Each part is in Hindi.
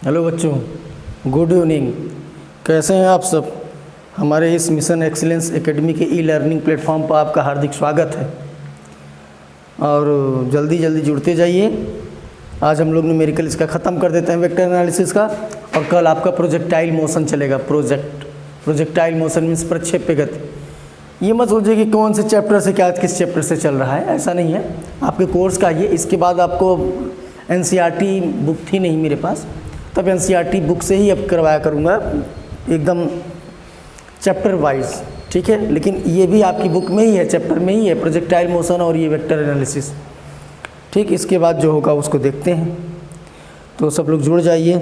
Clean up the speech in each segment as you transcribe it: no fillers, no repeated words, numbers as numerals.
हेलो बच्चों, गुड इवनिंग। कैसे हैं आप सब? हमारे इस मिशन एक्सीलेंस एकेडमी के ई लर्निंग प्लेटफॉर्म पर आपका हार्दिक स्वागत है और जल्दी जल्दी जुड़ते जाइए। आज हम लोग न्यूमेरिकल इसका ख़त्म कर देते हैं, वेक्टर एनालिसिस का, और कल आपका प्रोजेक्टाइल मोशन चलेगा। प्रोजेक्टाइल मोशन मीन्स प्रक्षेप्य गति। ये मत सोचिए कि कौन से चैप्टर से क्या किस चैप्टर से चल रहा है, ऐसा नहीं है। आपके कोर्स का ये, इसके बाद आपको एनसीईआरटी बुक थी नहीं मेरे पास, तब एनसीईआरटी बुक से ही अब करवाया करूँगा एकदम चैप्टर वाइज, ठीक है। लेकिन ये भी आपकी बुक में ही है, चैप्टर में ही है, प्रोजेक्टाइल मोशन और ये वेक्टर एनालिसिस, ठीक। इसके बाद जो होगा उसको देखते हैं, तो सब लोग जुड़ जाइए,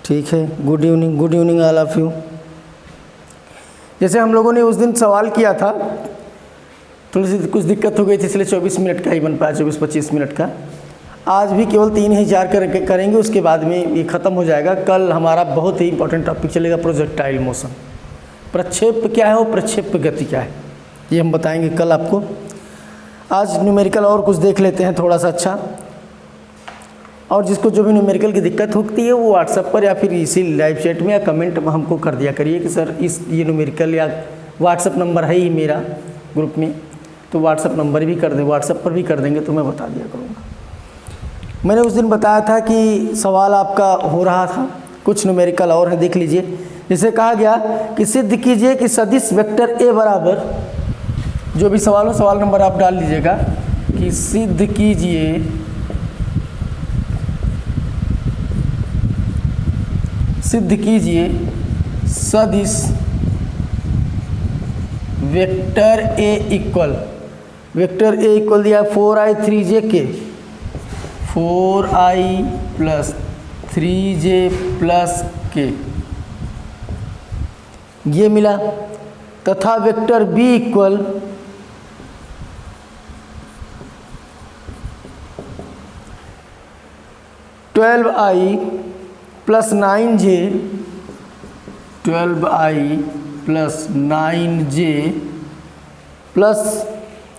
ठीक है। Good evening all of you. जैसे हम लोगों ने उस दिन सवाल किया था, थोड़ी सी कुछ दिक्कत हो गई थी, इसलिए 24 मिनट का ही बन पाया, 24-25 मिनट का। आज भी केवल 3 ही 4 करेंगे, उसके बाद में ये ख़त्म हो जाएगा। कल हमारा बहुत ही इंपॉर्टेंट टॉपिक चलेगा, प्रोजेक्टाइल मोशन। प्रक्षेप क्या है और प्रक्षेप गति क्या है, ये हम बताएंगे कल आपको। आज न्यूमेरिकल और कुछ देख लेते हैं थोड़ा सा अच्छा। और जिसको जो भी न्यूमेरिकल की दिक्कत होती है वो व्हाट्सएप पर या फिर इसी लाइव चैट में या कमेंट में हमको कर दिया करिए कि सर ये न्यूमेरिकल, या व्हाट्सएप नंबर है ही मेरा ग्रुप में, तो व्हाट्सएप नंबर भी कर दें, व्हाट्सएप पर भी कर देंगे तो मैं बता दिया करूँगा। मैंने उस दिन बताया था कि सवाल आपका हो रहा था, कुछ न्यूमेरिकल और है, देख लीजिए। जिसे कहा गया कि सिद्ध कीजिए कि सदिश वेक्टर ए बराबर, जो भी सवाल हो सवाल नंबर आप डाल लीजिएगा, कि सिद्ध कीजिए सदिश vector A equal, vector A equal दिया 4i 3j के, 4i + 3j + k, ये मिला। तथा vector B equal 12i + 9j, 12i + 9j +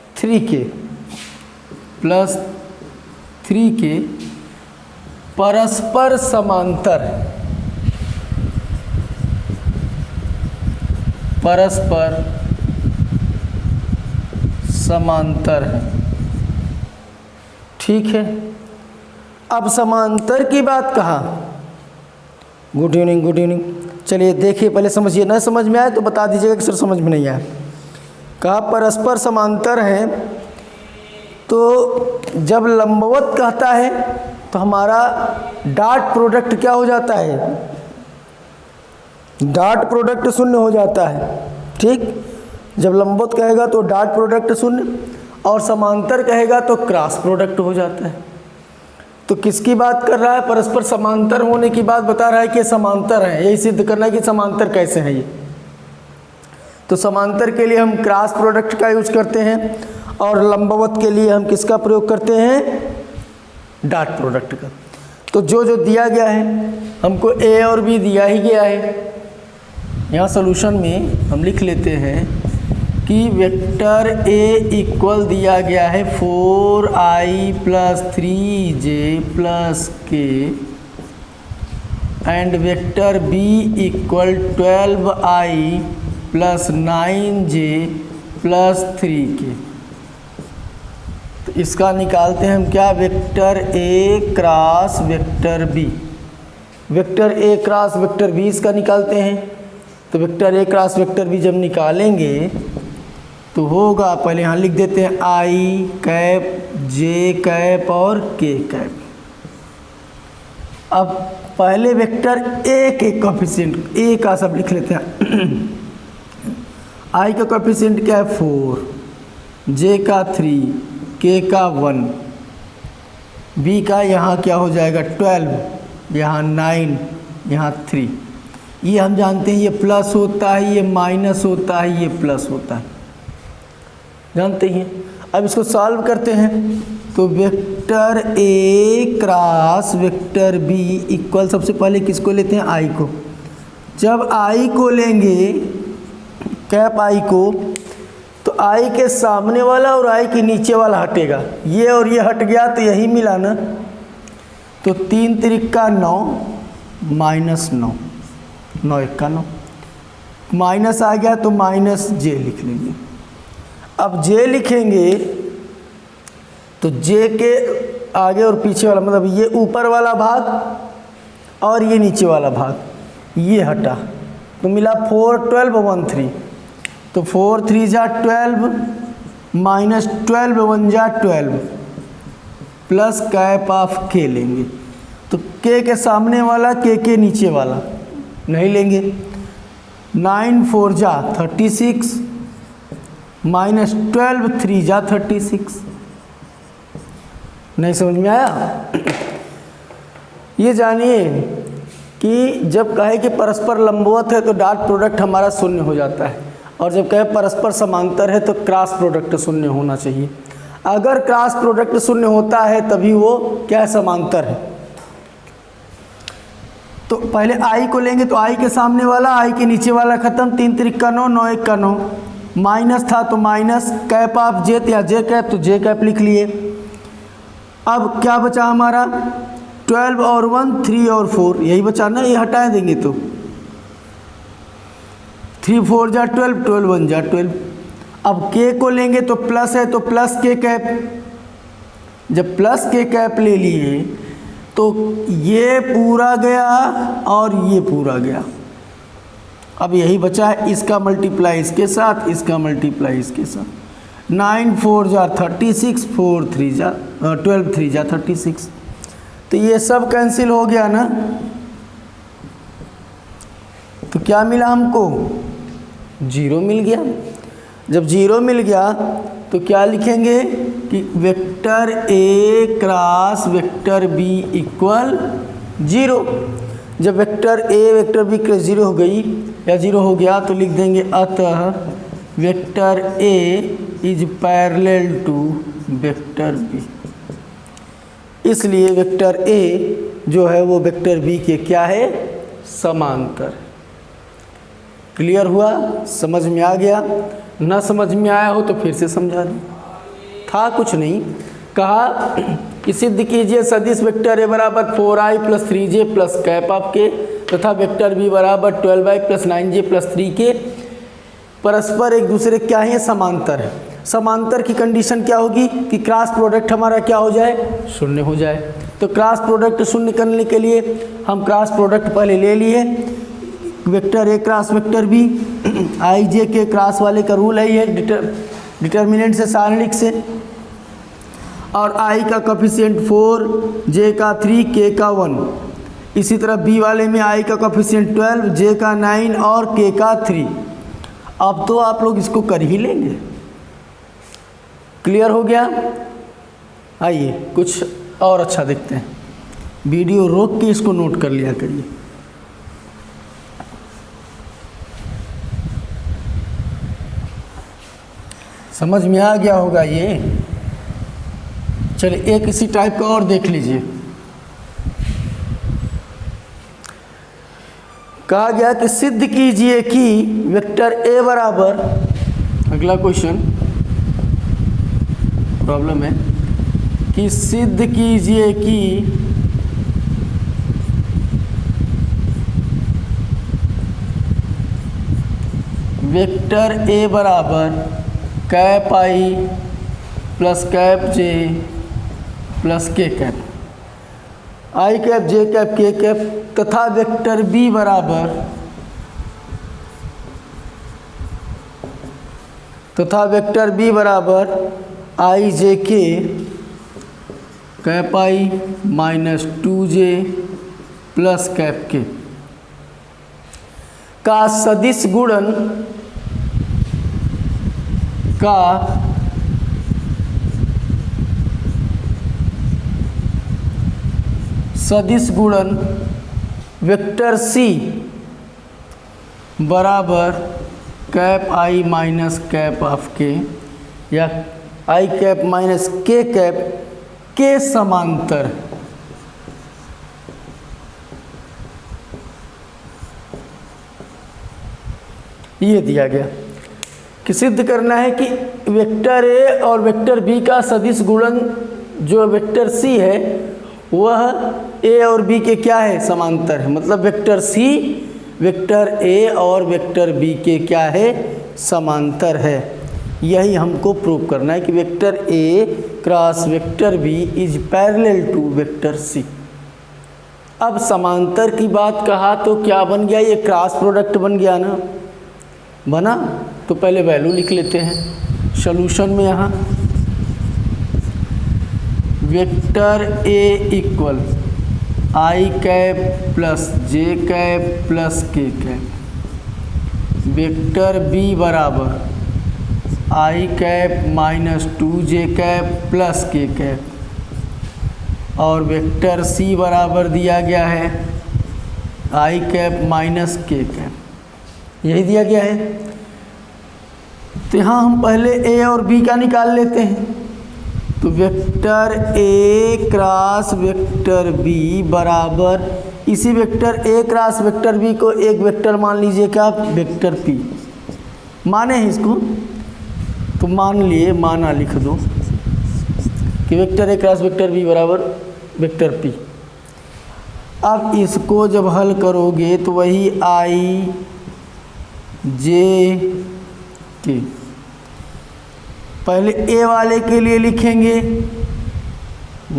3k परस्पर समांतर है, ठीक है। अब समांतर की बात कहा, गुड इवनिंग। चलिए देखिए, पहले समझिए, ना समझ में आए तो बता दीजिएगा कि सर समझ में नहीं आया। कहा परस्पर समांतर है, तो जब लंबवत कहता है तो हमारा डॉट प्रोडक्ट क्या हो जाता है, डॉट प्रोडक्ट 0 हो जाता है, ठीक। जब लंबवत कहेगा तो डॉट प्रोडक्ट 0, और समांतर कहेगा तो क्रॉस प्रोडक्ट हो जाता है। तो किसकी बात कर रहा है? परस्पर समांतर होने की बात बता रहा है कि समांतर है, यही सिद्ध करना है कि समांतर कैसे हैं ये। तो समांतर के लिए हम क्रॉस प्रोडक्ट का यूज करते हैं, और लंबवत के लिए हम किसका प्रयोग करते हैं? डॉट प्रोडक्ट का। तो जो दिया गया है, हमको ए और बी दिया ही गया है। यहाँ सॉल्यूशन में हम लिख लेते हैं कि वेक्टर ए इक्वल दिया गया है 4i + 3j + k, and vector B equal 12i + 9j + 3k। तो इसका निकालते हैं हम क्या? Vector A cross vector B, vector A cross vector B इसका निकालते हैं। तो vector A cross vector B जब निकालेंगे तो होगा, पहले यहाँ लिख देते हैं i कैप, j कैप और k कैप। अब पहले वेक्टर ए के कोएफिशिएंट, ए का सब लिख लेते हैं। i का कोएफिशिएंट क्या है? 4, j का 3, k का 1, b का यहाँ क्या हो जाएगा? 12, यहाँ 9, यहाँ 3। ये हम जानते हैं, ये प्लस होता है, ये माइनस होता है, ये प्लस होता है, जानते हैं। अब इसको सॉल्व करते हैं, तो vector A cross vector B equal, सबसे पहले किसको लेते हैं? आई को। जब आई को लेंगे, कैप आई को, तो आई के सामने वाला और आई के नीचे वाला हटेगा, ये और ये हट गया तो यही मिला ना। तो 3 तिरिक्का 9 माइनस 9, 9 1 9, माइनस आ गया तो माइनस जे लिख लेंगे। अब जे लिखेंगे तो जे के आगे और पीछे वाला मतलब ये ऊपर वाला भाग और ये नीचे वाला भाग ये हटा तो मिला 4 12 1 3, तो 4 3 जा 12 माइनस 12 1 जा 12 प्लस कैप ऑफ के लेंगे। तो के सामने वाला के नीचे वाला नहीं लेंगे। 9 4 जा 36 माइनस 12 3 जा 36। नहीं समझ में आया? ये जानिए कि जब कहे कि परस्पर लंबवत है तो डॉट प्रोडक्ट हमारा शून्य हो जाता है, और जब कहे परस्पर समांतर है तो क्रॉस प्रोडक्ट शून्य होना चाहिए। अगर क्रॉस प्रोडक्ट शून्य होता है तभी वो क्या है, समांतर है। तो पहले आई को लेंगे तो आई के सामने वाला आई के नीचे वाला खत्म। 3 तिरिक्का 9 9 1 9, माइनस था तो माइनस कैप ऑफ जे या जे कैप तो जे कैप लिख लिए। अब क्या बचा हमारा 12 और 1 3 और 4 यही बचा ना, ये हटा देंगे तो 3 4 जा 12 12 1 जा 12। अब के को लेंगे तो प्लस है तो प्लस के कैप, जब प्लस के कैप ले लिए तो ये पूरा गया और ये पूरा गया। अब यही बचा है, इसका मल्टीप्लाई इसके साथ, इसका मल्टीप्लाई इसके साथ। 9 4 जा 36 4 3 जा 12 3 जा 36। तो ये सब कैंसिल हो गया ना, तो क्या मिला हमको, 0 मिल गया। जब 0 मिल गया तो क्या लिखेंगे कि vector A cross vector B equal 0। जब vector A vector B cross 0 हो गई या 0 हो गया तो लिख देंगे अतः vector A is parallel to vector B. इसलिए वेक्टर ए जो है वो वेक्टर बी के क्या है, समांतर। क्लियर हुआ? समझ में आ गया? ना समझ में आया हो तो फिर से समझा दूँ। था कुछ नहीं, कहा कि सिद्ध कीजिए सदिश वेक्टर ए बराबर 4i plus 3j plus cap of के तथा वेक्टर बी बराबर 12i plus 9j plus 3k परस्पर एक दूसरे क्या है, समांतर है। समांतर की कंडीशन क्या होगी कि क्रॉस प्रोडक्ट हमारा क्या हो जाए, शून्य हो जाए। तो क्रॉस प्रोडक्ट शून्य करने के लिए हम क्रॉस प्रोडक्ट पहले ले लिए, vector A cross vector B, I J K cross वाले का रूल है ये डिटर्मिनेंट से सारणिक से, और आई का कोफिशिएंट 4, जे का 3, के का 1। इसी तरह बी वाले में आई का कोफिशिएंट 12, जे का 9 और के का 3। अब तो आप लोग इसको कर ही लेंगे। क्लियर हो गया? आइए कुछ और अच्छा देखते हैं, वीडियो रोक के इसको नोट कर लिया करिए। समझ में आ गया होगा ये। चलिए एक इसी टाइप का और देख लीजिए। कहा गया कि सिद्ध कीजिए कि वेक्टर ए बराबर, अगला क्वेश्चन प्रॉब्लम है कि सिद्ध कीजिए कि वेक्टर ए बराबर कैप आई प्लस कैप जे प्लस के कैप, आई कैप जे कैप के कैप तथा वेक्टर बी बराबर आई जे के cap I minus 2j plus cap के का सदिश गुणन का सदिश गुणन वेक्टर सी बराबर cap I minus cap of के या आई कैप माइनस के कैप के समांतर। ये दिया गया कि सिद्ध करना है कि वेक्टर ए और वेक्टर बी का सदिश गुणन जो वेक्टर सी है वह ए और बी के क्या है, समांतर है, मतलब वेक्टर सी वेक्टर ए और वेक्टर बी के क्या है, समांतर है। यही हमको प्रूव करना है कि vector A cross vector B is parallel to vector C. अब समांतर की बात कहा तो क्या बन गया, ये क्रॉस प्रोडक्ट बन गया ना, बना। तो पहले वैल्यू लिख लेते हैं सॉल्यूशन में। यहाँ vector A equal I cap plus J cap plus K cap, vector B बराबर I cap minus 2j cap plus K cap, और वेक्टर सी बराबर दिया गया है I cap minus K cap, यही दिया गया है। तो यहाँ हम पहले ए और बी का निकाल लेते हैं। तो vector A cross vector B बराबर, इसी vector A cross vector B को एक वेक्टर मान लीजिए क्या, वेक्टर पी माने हैं इसको, तो मान लिए, माना लिख दो कि vector A cross vector B बराबर वेक्टर पी। अब इसको जब हल करोगे तो वही आई जे के, पहले ए वाले के लिए लिखेंगे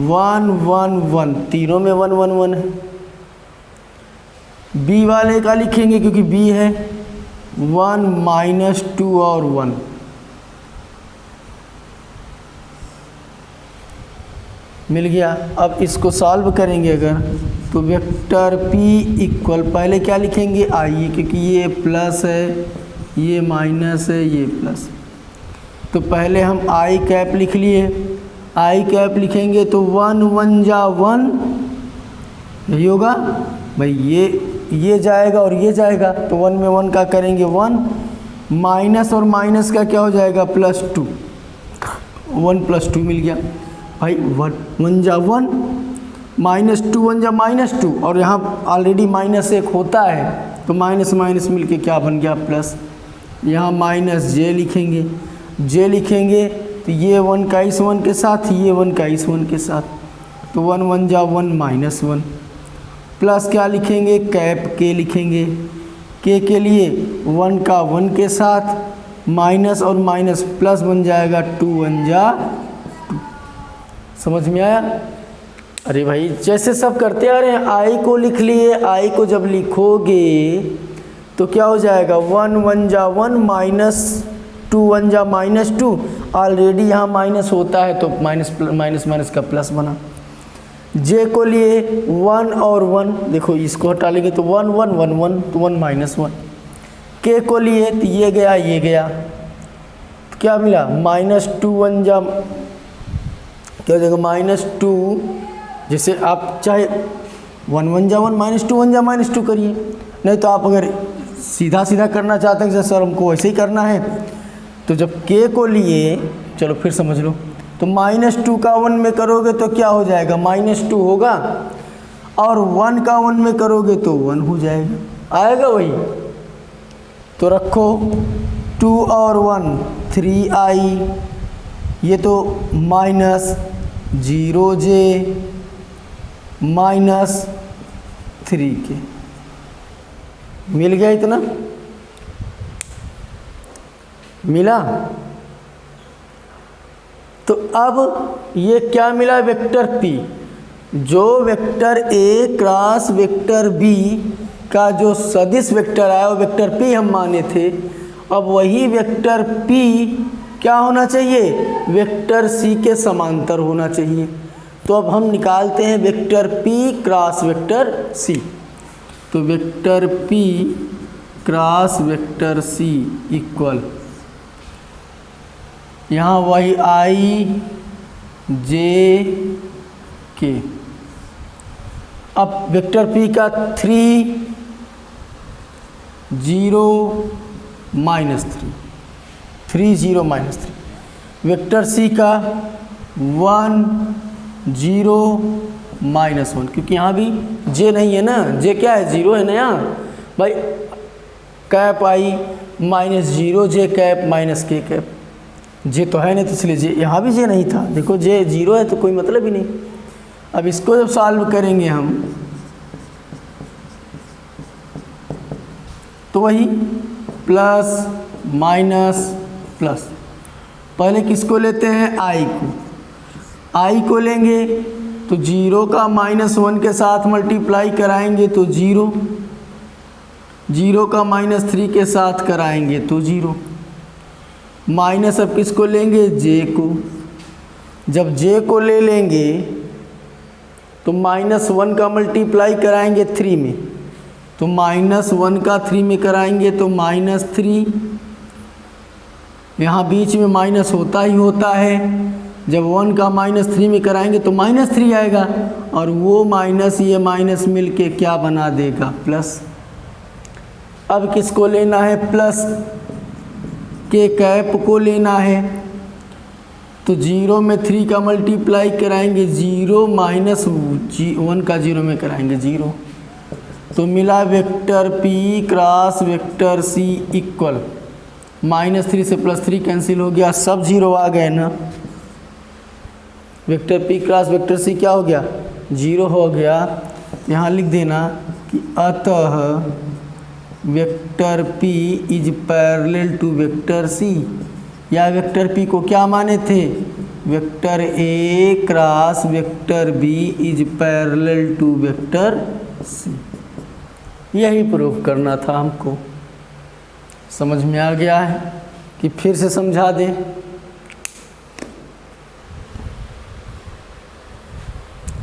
1 1 1, तीनों में 1 1 1 है। बी वाले का लिखेंगे क्योंकि बी है 1 माइनस 2 और 1, मिल गया। अब इसको सॉल्व करेंगे अगर, तो वेक्टर p इक्वल, पहले क्या लिखेंगे आई, क्योंकि ये प्लस है, ये माइनस है, ये प्लस। तो पहले हम आई कैप लिख लिए, आई कैप लिखेंगे तो 1 1 जा 1, यही होगा भाई, ये जाएगा और ये जाएगा, तो 1 में 1 का करेंगे 1, माइनस और माइनस का क्या हो जाएगा प्लस 2, 1 प्लस 2 मिल गया भाई। 1 जा 1, माइनस 2 1 जा माइनस 2, और यहाँ ऑलरेडी माइनस 1 होता है, तो माइनस माइनस मिल के क्या बन गया प्लस। यहाँ माइनस जे लिखेंगे, जे लिखेंगे तो ये 1 का इस 1 के साथ, ये 1 का इस 1 के साथ, तो 1 1 जा 1 माइनस 1, प्लस क्या लिखेंगे कैप के लिखेंगे, के लिए 1 का 1 के साथ, माइनस और माइनस प्लस बन जाएगा 2 1 जा 2। समझ में आया? अरे भाई जैसे सब करते आ रहे हैं, आई को लिख लिए, आई को जब लिखोगे तो क्या हो जाएगा 1 1 जा 1, माइनस 2 1 जा माइनस 2, ऑलरेडी यहाँ माइनस होता है तो माइनस माइनस माइनस का प्लस बना। जे को लिए 1 और 1, देखो इसको हटा लेंगे तो 1 1 1 1, तो 1 माइनस 1। के को लिए तो ये गया ये गया, तो क्या मिला माइनस 2 1 जा, क्या हो जाएगा माइनस 2, जैसे आप चाहे 1 1 जा 1 माइनस 2 1 जा माइनस 2 करिए, नहीं तो आप अगर सीधा सीधा करना चाहते हैं जैसे सर हमको वैसे ही करना है, तो जब के को लिए, चलो फिर समझ लो, तो माइनस 2 का 1 में करोगे तो क्या हो जाएगा माइनस 2 होगा, और 1 का 1 में करोगे तो 1 हो जाएगा, आएगा वही। तो रखो 2 और 1 3i, ये तो माइनस 0j माइनस 3k, मिल गया इतना, मिला। तो अब ये क्या मिला वेक्टर p, जो vector a cross vector b का जो सदिश वेक्टर आया वो वेक्टर p हम माने थे, अब वही वेक्टर p क्या होना चाहिए, वेक्टर c के समांतर होना चाहिए। तो अब हम निकालते हैं vector p cross vector c। तो vector p cross vector c equal, यहाँ वही i j k, अब वेक्टर p का 3 0 माइनस 3 0 माइनस 3, वेक्टर c का 1 0 माइनस 1, क्योंकि यहाँ भी j नहीं है ना, j क्या है 0 है ना यहाँ भाई, cap I minus 0j cap minus k cap, J तो है नहीं तो इसलिए जे, यहाँ भी जे नहीं था, देखो जे 0 है तो कोई मतलब ही नहीं। अब इसको जब सॉल्व करेंगे हम तो वही प्लस माइनस प्लस। पहले किसको लेते हैं, आई को। आई को लेंगे तो 0 का -1 के साथ मल्टीप्लाई कराएंगे तो 0, 0 का -3 के साथ कराएंगे तो 0। माइनस अब किसको लेंगे, जे को। जब जे को ले लेंगे तो -1 का मल्टीप्लाई कराएंगे 3 में, तो -1 का 3 में कराएंगे तो -3। यहाँ बीच में माइनस होता ही होता है। जब 1 का -3 में कराएंगे तो -3 आएगा, और वो माइनस ये माइनस मिल के क्या बना देगा, प्लस। अब किसको लेना है, प्लस के कैप को लेना है। तो 0 में 3 का मल्टीप्लाई कराएंगे 0 माइनस 1 का 0 में कराएंगे 0, तो मिला vector P cross vector C equal -3 से +3 कैंसिल हो गया, सब 0 आ गए ना। Vector P cross vector C क्या हो गया, 0 हो गया। यहाँ लिख देना कि अतः vector P is parallel to vector C, या वेक्टर P को क्या माने थे, vector A cross vector B is parallel to vector C। यही प्रूफ करना था हमको। समझ में आ गया है कि फिर से समझा दें।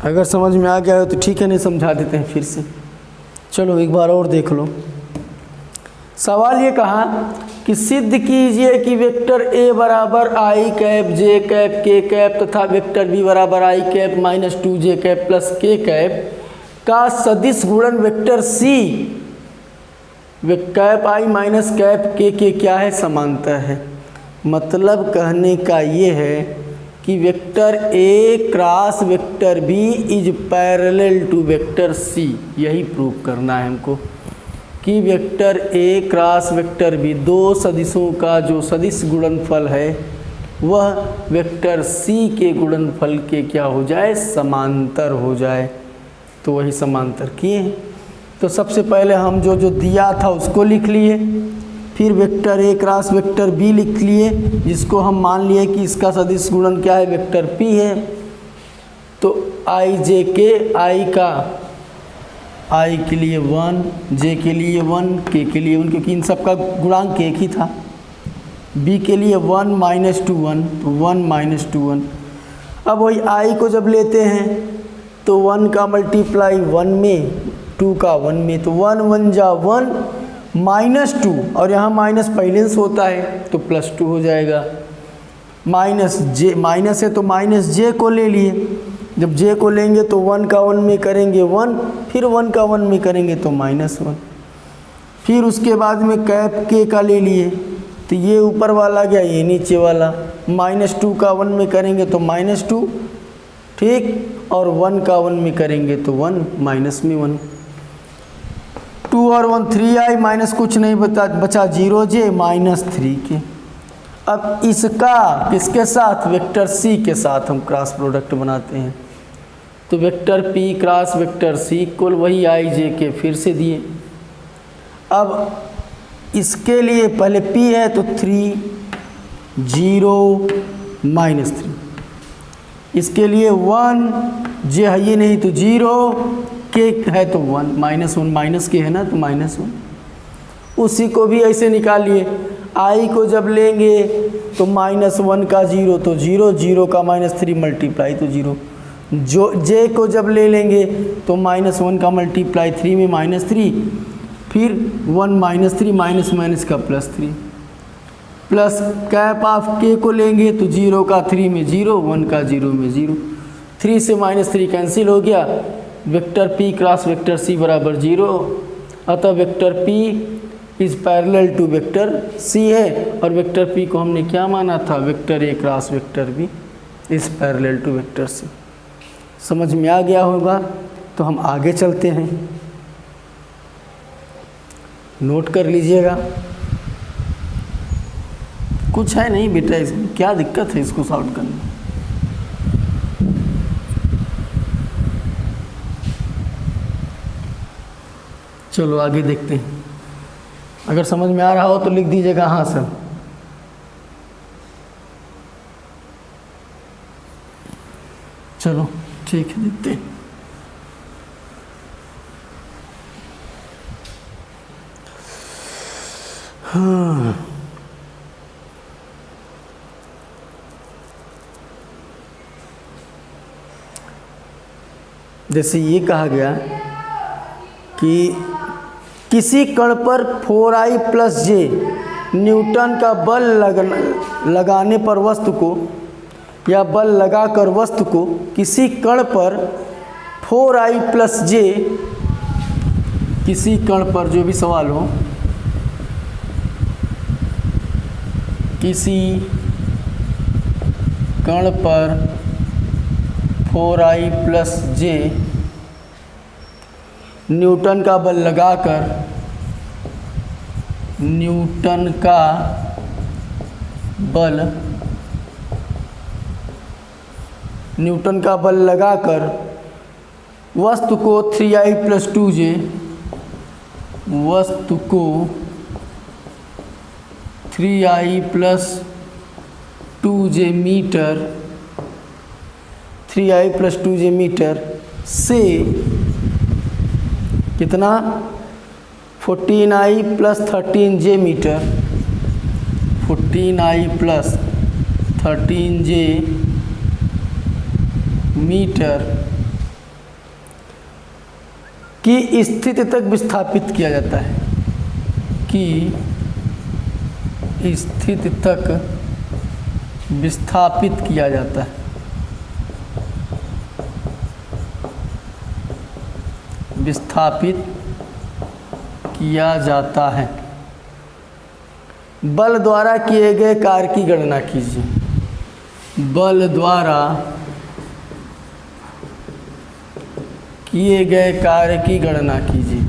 अगर समझ में आ गया हो तो ठीक है, नहीं समझा देते हैं फिर से। चलो एक बार और देख लो। सवाल ये कहा कि सिद्ध कीजिए कि वेक्टर A बराबर आई कैप जे कैप के कैप तथा वेक्टर B बराबर I cap -2j cap plus K cap का सदिश गुणन vector C cap I minus cap के क्या है, समांतर है। मतलब कहने का ये है कि vector A cross vector B is parallel to vector C। यही प्रूव करना है हमको कि vector A cross vector B, दो सदिशों का जो सदिश गुणनफल है वह वेक्टर C के गुणनफल के क्या हो जाए, समांतर हो जाए। तो वही समांतर किए। तो सबसे पहले हम जो दिया था उसको लिख लिए, फिर vector A cross vector B लिख लिए, जिसको हम मान लिए कि इसका सदिश गुणन क्या है, वेक्टर P है। तो आई जे के, आई का आई के लिए 1, जे के लिए 1, के लिए 1, क्योंकि इन सब का गुणांक एक ही था। B के लिए 1 -2 1, तो 1 -2 1। अब वही आई को जब लेते हैं तो 1 का मल्टीप्लाई 1 में, 2 का 1 में, तो 1 1 जा 1 -2, और यहाँ माइनस पहले से होता है तो +2 हो जाएगा। माइनस जे, माइनस है तो माइनस जे को ले लिए। जब जे को लेंगे तो 1 का 1 में करेंगे 1, फिर 1 का 1 में करेंगे तो -1। फिर उसके बाद में कैप के का ले लिए, तो ये ऊपर वाला गया, ये नीचे वाला। -2 का 1 में करेंगे तो -2, ठीक, और 1 का 1 में करेंगे तो 1 माइनस में 1। 2 और 1 3 आई, माइनस कुछ नहीं बचा 0 जे -3 के। अब इसका किसके साथ, वेक्टर C के साथ हम क्रॉस प्रोडक्ट बनाते हैं। तो vector P cross vector C equal वही आई जे के फिर से दिए। अब इसके लिए पहले P है तो 3 0 -3, इसके लिए 1 जे है ये नहीं तो 0, के है तो 1 -1 माइनस के है ना तो -1। उसी को भी ऐसे निकालिए। आई को जब लेंगे तो -1 का 0 तो 0, 0 का -3 मल्टीप्लाई तो 0। जो जे को जब ले लेंगे तो -1 का मल्टीप्लाई 3 में -3, फिर 1 -3 माइनस का +3, प्लस कैप ऑफ के को लेंगे तो 0 का 3 में 0, 1 का 0 में 0। 3 से -3 कैंसिल हो गया। Vector P cross vector C बराबर 0। अतः vector P is parallel to vector C है, और वेक्टर P को हमने क्या माना था, vector A cross vector B is parallel to vector C। समझ में आ गया होगा। तो हम आगे चलते हैं, नोट कर लीजिएगा। कुछ है नहीं बेटा, इसमें क्या दिक्कत है इसको सॉल्व करने। चलो आगे देखते हैं। अगर समझ में आ रहा हो तो लिख दीजिएगा हाँ सर। चलो ठीक है, देखते हैं। हाँ, जैसे ये कहा गया कि किसी कण पर 4I + J न्यूटन का बल लगाने पर वस्तु को, या बल लगाकर वस्तु को किसी कण पर 4I + J, किसी कण पर, जो भी सवाल हो, किसी कण पर 4I + J न्यूटन का बल लगाकर, न्यूटन का बल लगाकर वस्तु को 3I + 2J, वस्तु को 3I + 2J metre, 3I + 2J metre से कितना 14I + 13J metre, 14I + 13J metre की स्थिति तक विस्थापित किया जाता है, की स्थिति तक विस्थापित किया जाता है, विस्थापित किया जाता है। बल द्वारा किए गए कार्य की गणना कीजिए। बल द्वारा किए गए कार्य की गणना कीजिए।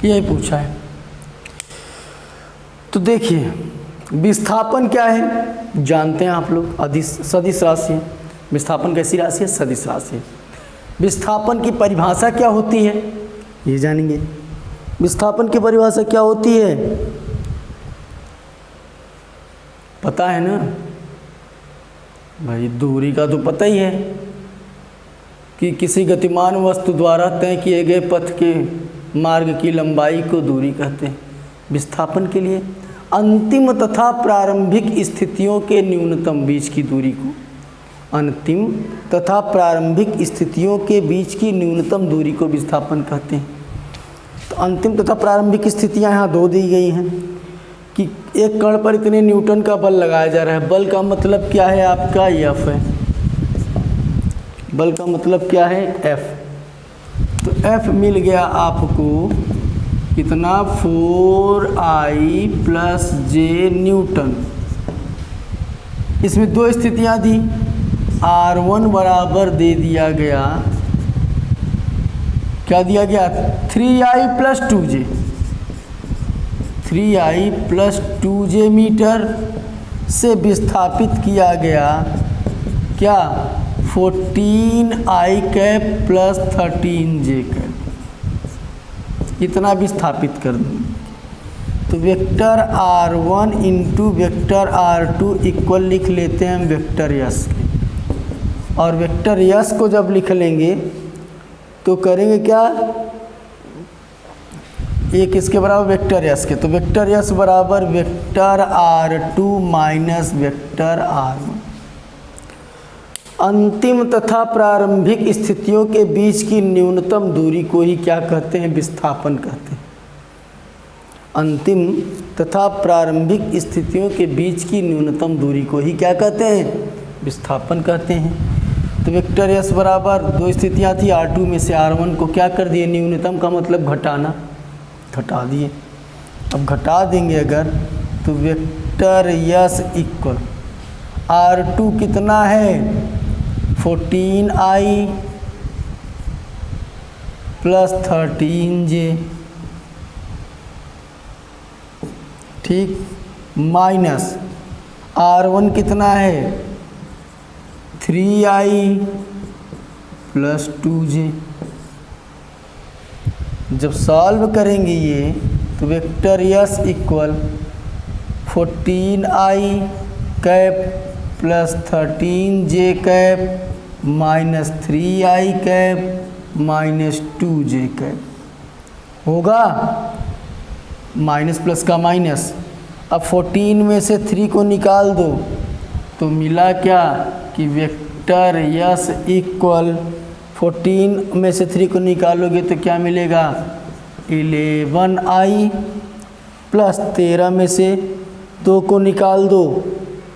यही पूछा है। तो देखिए, विस्थापन क्या है जानते हैं आप लोग, सदिश राशि है। विस्थापन कैसी राशि है? सदिश राशि है। विस्थापन की परिभाषा क्या होती है ये जानेंगे। विस्थापन की परिभाषा क्या होती है पता है ना भाई? दूरी का तो पता ही है कि किसी गतिमान वस्तु द्वारा तय किए गए पथ के मार्ग की लंबाई को दूरी कहते हैं। विस्थापन के लिए अंतिम तथा प्रारंभिक स्थितियों के न्यूनतम बीच की दूरी को, अंतिम तथा प्रारंभिक स्थितियों के बीच की न्यूनतम दूरी को विस्थापन कहते हैं। तो अंतिम तथा प्रारंभिक स्थितियां यहाँ दो दी गई हैं कि एक कण पर इतने न्यूटन का बल लगाया जा रहा है। बल का मतलब क्या है आपका? F है। बल का मतलब क्या है? F। तो F मिल गया आपको कितना? 4I + J Newton. इसमें दो स्थितियां दी। R1 बराबर दे दिया गया, क्या दिया गया? 3I + 2J, 3I + 2J metre से विस्थापित किया गया क्या? 14I + 13J। इतना विस्थापित कर देंगे तो vector R1 × vector R2 equal लिख लेते हैं हम वेक्टर यस के। और वेक्टर यस को जब लिख लेंगे तो करेंगे क्या? एक इसके बराबर वेक्टर यस के, तो वेक्टर यस बराबर वेक्टर R2 - वेक्टर R1। अंतिम तथा प्रारंभिक स्थितियों के बीच की न्यूनतम दूरी को ही क्या कहते हैं? विस्थापन कहते हैं। अंतिम तथा प्रारंभिक स्थितियों के बीच की न्यूनतम दूरी को ही क्या कहते हैं? विस्थापन कहते हैं। तो वेक्टर एस बराबर दो स्थितियाँ थी, R2 में से R1 को क्या कर दिए? न्यूनतम का मतलब घटाना, घटा दिए। अब घटा देंगे अगर तो वेक्टर एस इक्वल R2 कितना है? 14I + 13J ठीक, माइनस R1 कितना है 3i प्लस 2j। जब सॉल्व करेंगे ये तो vector yes equal 14i cap plus 13j cap minus 3i cap minus 2j cap होगा। माइनस प्लस का माइनस। अब 14 में से 3 को निकाल दो तो मिला क्या कि वेक्टर यस इक्वल 14 में से 3 को निकालोगे तो क्या मिलेगा 11i प्लस 13 में से 2 को निकाल दो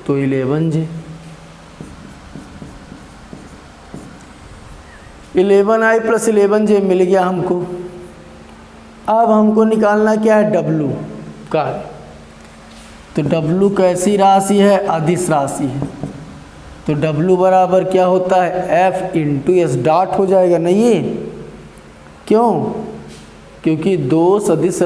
तो 11j। 11i प्लस 11j मिल गया हमको। अब हमको निकालना क्या है W का। तो W कैसी राशि है अदिश राशि है। तो W बराबर क्या होता है F इंटू एस डॉट हो जाएगा ना ये। क्यों? क्योंकि दो सदिश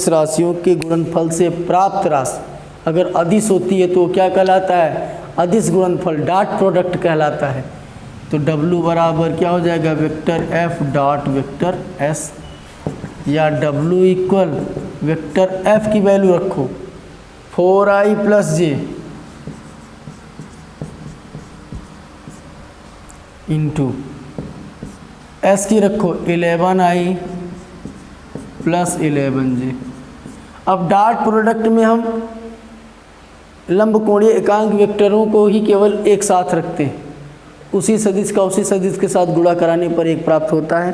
राशियों के गुणनफल से प्राप्त राशि अगर अदिश होती है तो क्या कहलाता है अदिश गुणनफल डॉट प्रोडक्ट कहलाता है। तो W बराबर क्या हो जाएगा vector F dot vector S या W इक्वल वेक्टर F की वैल्यू रखो 4i plus j into S की रखो 11i प्लस 11j। अब डॉट प्रोडक्ट में हम लंबकोणीय एकांक वेक्टरों को ही केवल एक साथ रखते हैं। उसी सदिश का उसी सदिश के साथ गुणा कराने पर एक प्राप्त होता है।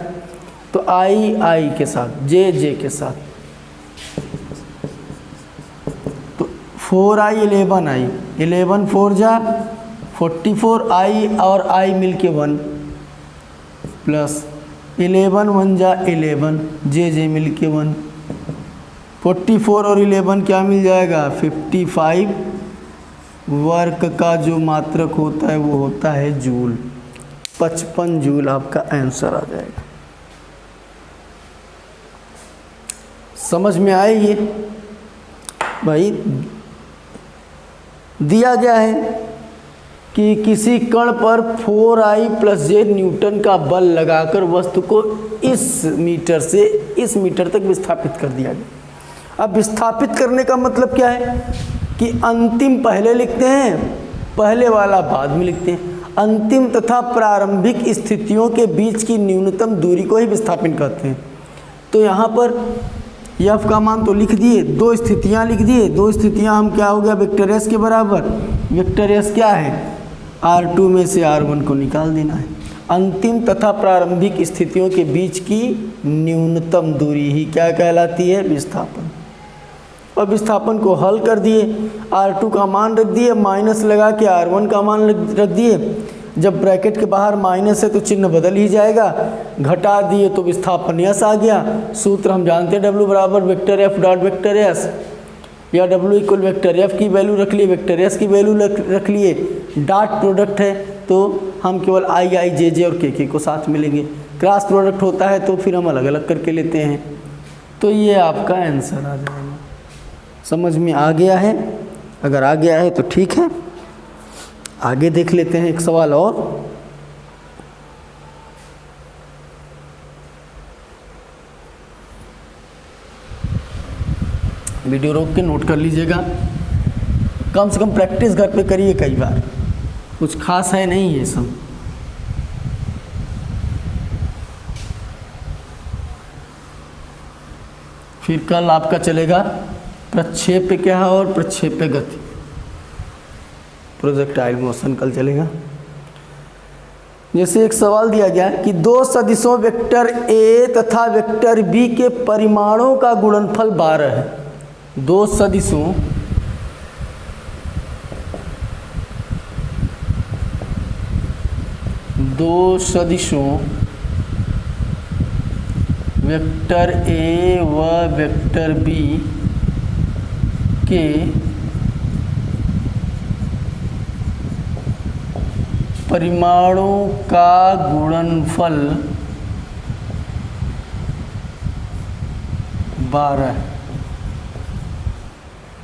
तो i के साथ j के साथ तो 4i 11i 11 4 जा 44i और i मिलके 1 प्लस 11 1 जा 11 j मिलके 1 44 और 11 क्या मिल जाएगा 55 वर्ग का जो मात्रक होता है वो होता है जूल। 55 जूल आपका आंसर आ जाएगा। समझ में आए ये भाई। दिया गया है कि किसी कण पर 4i प्लस j न्यूटन का बल लगाकर वस्तु को इस मीटर से इस मीटर तक विस्थापित कर दिया गया। अब विस्थापित करने का मतलब क्या है कि अंतिम पहले लिखते हैं पहले वाला बाद में लिखते हैं। अंतिम तथा प्रारंभिक स्थितियों के बीच की न्यूनतम दूरी को ही विस्थापन कहते हैं। तो यहाँ पर f का मान तो लिख दिए, दो स्थितियाँ लिख दिए। दो स्थितियाँ हम क्या हो गया वेक्टर s के बराबर। वेक्टर s क्या है R2 में से R1 को निकाल देना है। अंतिम तथा प्रारंभिक स्थितियों के बीच की न्यूनतम दूरी ही क्या कहलाती है विस्थापन। और विस्थापन को हल कर दिए, R2 का मान रख दिए, माइनस लगा के R1 का मान रख दिए। जब ब्रैकेट के बाहर माइनस है तो चिन्ह बदल ही जाएगा, घटा दिए तो विस्थापन यस आ गया। सूत्र हम जानते हैं W बराबर vector F dot vector S या W इक्वल वेक्टर F की वैल्यू रख लिए, वेक्टर S की वैल्यू रख लिए। डॉट प्रोडक्ट है तो हम केवल i j और k को साथ मिलेंगे। क्रॉस प्रोडक्ट होता है तो फिर हम अलग अलग करके लेते हैं। तो ये आपका आंसर आ जाएगा। समझ में आ गया है? अगर आ गया है तो ठीक है, आगे देख लेते हैं एक सवाल और। वीडियो रोक के नोट कर लीजिएगा, कम से कम प्रैक्टिस घर पे करिए कई बार, कुछ खास है नहीं ये सब। फिर कल आपका चलेगा प्रक्षेप पे क्या है और प्रक्षेप पे गति, प्रोजेक्टाइल मोशन कल चलेगा। जैसे एक सवाल दिया गया कि दो सदिशों वेक्टर ए तथा वेक्टर बी के परिमाणों का गुणनफल 12 है। दो सदिशों वेक्टर ए व वेक्टर बी के परिमाणों का गुणनफल 12 है।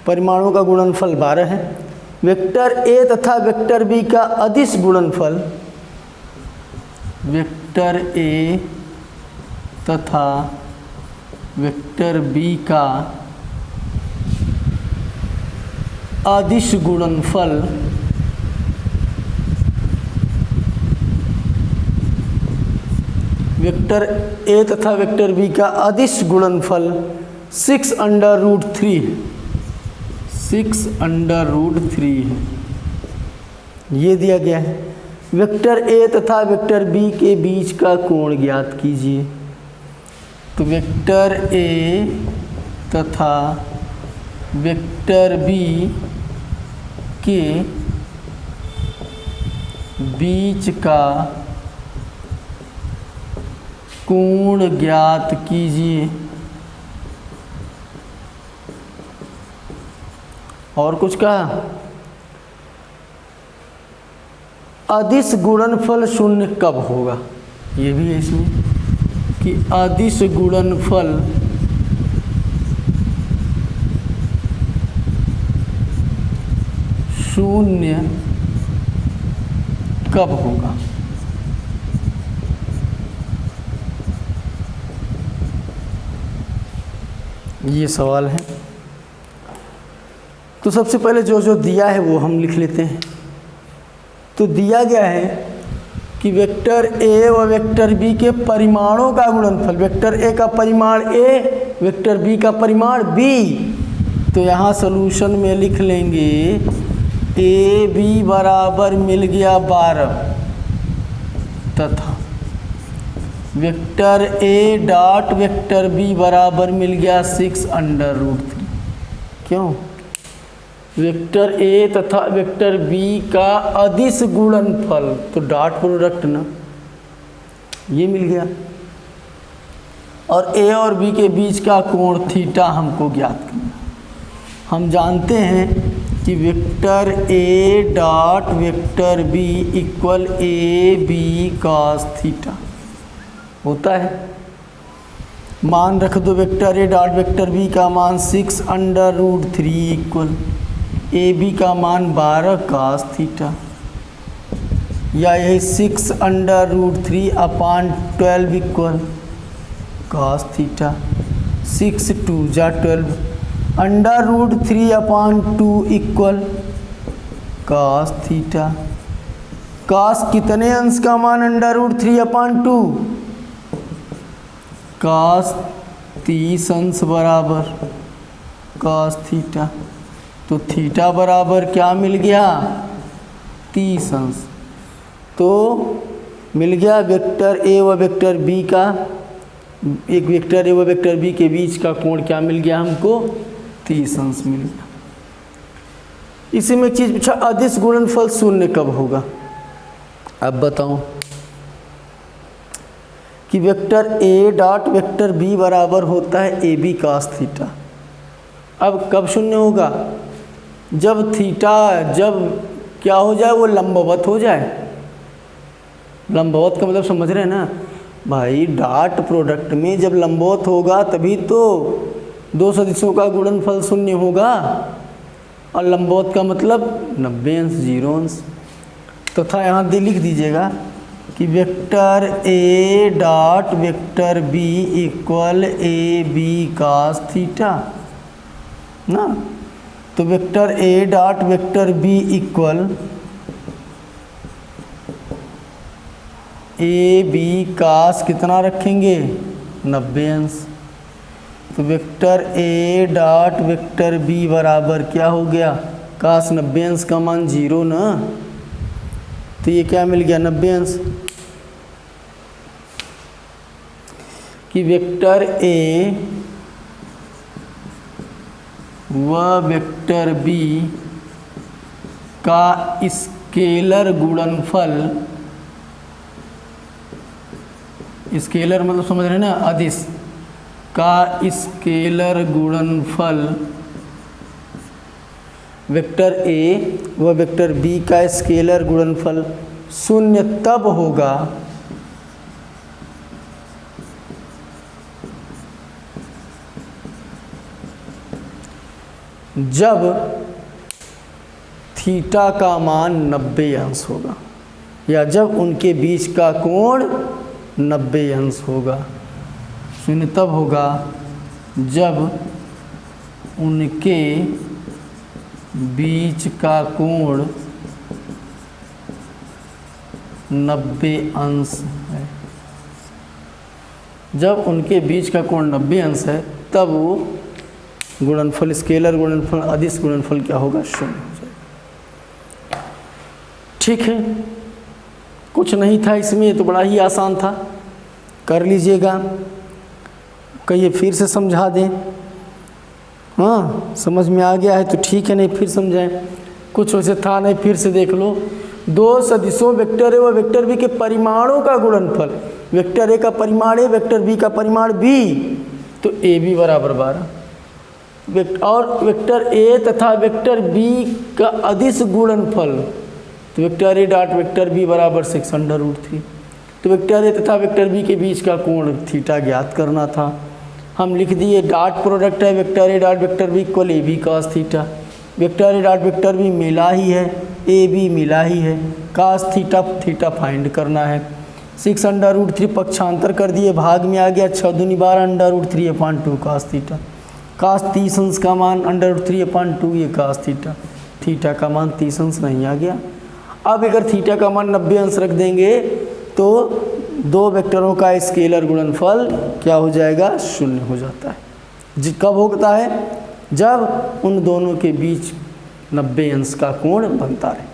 परिमाणों का गुणनफल 12 है। वेक्टर ए तथा वेक्टर बी का अदिश गुणनफल, वेक्टर ए तथा वेक्टर बी का अदिश गुणनफल वेक्टर ए तथा वेक्टर बी का अदिश गुणनफल 6√3 है। ये दिया गया है। वेक्टर ए तथा वेक्टर बी के बीच का कोण ज्ञात कीजिए। तो वेक्टर ए तथा वेक्टर बी के बीच का कोण ज्ञात कीजिए। और कुछ कहा, अदिश गुणनफल शून्य कब होगा, ये भी है इसमें कि अदिश गुणनफल शून्य कब होगा। ये सवाल है। तो सबसे पहले जो जो दिया है वो हम लिख लेते हैं। तो दिया गया है कि वेक्टर ए व वेक्टर बी के परिमाणों का गुणनफल, वेक्टर ए का परिमाण ए, वेक्टर बी का परिमाण बी। तो यहाँ सॉल्यूशन में लिख लेंगे ए बी बराबर मिल गया 12 तथा vector A dot vector B बराबर मिल गया 6√3। क्यों? वेक्टर ए तथा वेक्टर बी का अदिश गुणनफल, तो डॉट प्रोडक्ट ना, ये मिल गया। और ए और बी के बीच का कोण थीटा हमको ज्ञात करना। हम जानते हैं कि vector A dot vector B equal A B cos theta होता है। मान रख दो vector A dot vector B का मान 6√3 इक्वल ए बी का मान 12 कॉस थीटा, या यही 6√3 अपान 12 इक्वल कॉस थीटा। 6 2 जा 12, √3 अपान 2 इक्वल कॉस थीटा। कॉस कितने अंश का मान √3 अपान 2? कॉस 30 अंश बराबर कॉस थीटा। तो थीटा बराबर क्या मिल गया? 30 अंश। तो मिल गया वेक्टर ए व वेक्टर बी का, एक वेक्टर ए व वेक्टर बी के बीच का कोण क्या मिल गया हमको? 30 अंश मिल गया। इसी में एक चीज़ पूछा, अदिश गुणनफल शून्य कब होगा। अब बताओ कि vector A dot vector B बराबर होता है ए बी कॉस थीटा। अब कब शून्य होगा? जब थीटा, जब क्या हो जाए, वो लंबवत हो जाए। लंबवत का मतलब समझ रहे हैं ना भाई, डॉट प्रोडक्ट में जब लंबवत होगा तभी तो दो सदिशों का गुणनफल शून्य होगा। और लंबवत का मतलब 90 अंश 0 अंश। तथा यहाँ लिख दीजिएगा कि vector A dot vector B equal A B cos theta ना। तो vector A dot vector B equal A B cos कितना रखेंगे? 90 अंश। तो vector A dot vector B बराबर क्या हो गया? कॉस 90 अंश का मान 0 ना। तो ये क्या मिल गया? 90 अंश। कि वेक्टर ए व वेक्टर बी का स्केलर गुणनफल, स्केलर मतलब समझ रहे हैं ना, अदिश का स्केलर गुणनफल वेक्टर ए व वेक्टर बी का स्केलर गुणनफल शून्य तब होगा जब थीटा का मान 90 अंश होगा, या जब उनके बीच का कोण 90 अंश होगा। शून्य तब होगा जब उनके बीच का कोण 90 अंश है। जब उनके बीच का कोण 90 अंश है तब वो गुणनफल, स्केलर गुणनफल, अदिश गुणनफल क्या होगा? शून्य हो जाएगा। ठीक है, कुछ नहीं था इसमें, तो बड़ा ही आसान था, कर लीजिएगा। कहिए फिर से समझा दें? हाँ, समझ में आ गया है तो ठीक है, नहीं फिर समझाएं। कुछ वैसे था नहीं, फिर से देख लो। दो सदिशों वेक्टर ए व वेक्टर बी के परिमाणों का गुणनफल, वेक्टर ए का परिमाण ए, वेक्टर बी का परिमाण बी, तो ए बी बराबर 12। और वेक्टर ए तथा वेक्टर बी का अदिश गुणनफल, तो vector A dot vector B बराबर 6√3। तो वेक्टर ए तथा वेक्टर बी के बीच का कोण थीटा ज्ञात करना था। हम लिख दिए डॉट प्रोडक्ट है vector A dot vector B equal A B cos theta. Vector A dot vector B मिला ही है, ए बी मिला ही है, कॉस थीटा थीटा फाइंड करना है। 6√3 पक्षांतर कर दिए, भाग में आ गया 6 दूनी 12 √3/2 कॉस थीटा। कॉस 30 अंश का मान √3/2, ये कॉस थीटा, थीटा का मान 30 अंश नहीं आ गया। अब अगर थीटा का मान 90 अंश रख देंगे तो दो वेक्टरों का स्केलर गुणनफल क्या हो जाएगा? शून्य हो जाता है। कब होता है? जब उन दोनों के बीच 90 अंश का कोण बनता रहे।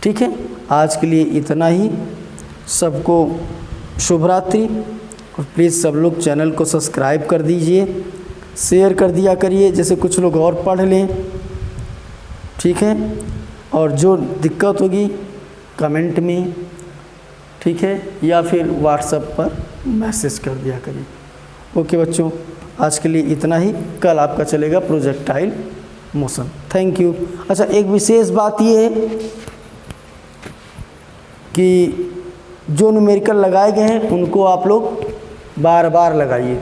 ठीक है, आज के लिए इतना ही। सबको शुभ रात्रि। और प्लीज़ सब लोग चैनल को सब्सक्राइब कर दीजिए, शेयर कर दिया करिए, जैसे कुछ लोग और पढ़ लें। ठीक है, और जो दिक्कत होगी कमेंट में, ठीक है, या फिर व्हाट्सएप पर मैसेज कर दिया करिए। ओके बच्चों, आज के लिए इतना ही। कल आपका चलेगा प्रोजेक्टाइल मोशन। Thank you. अच्छा, एक विशेष बात ये है कि जो न्यूमेरिकल लगाए गए हैं उनको आप लोग बार बार लगाइए,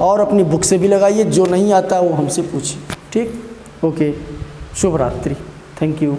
और अपनी बुक से भी लगाइए। जो नहीं आता वो हमसे पूछिए। ठीक, ओके, शुभ रात्रि। Thank you.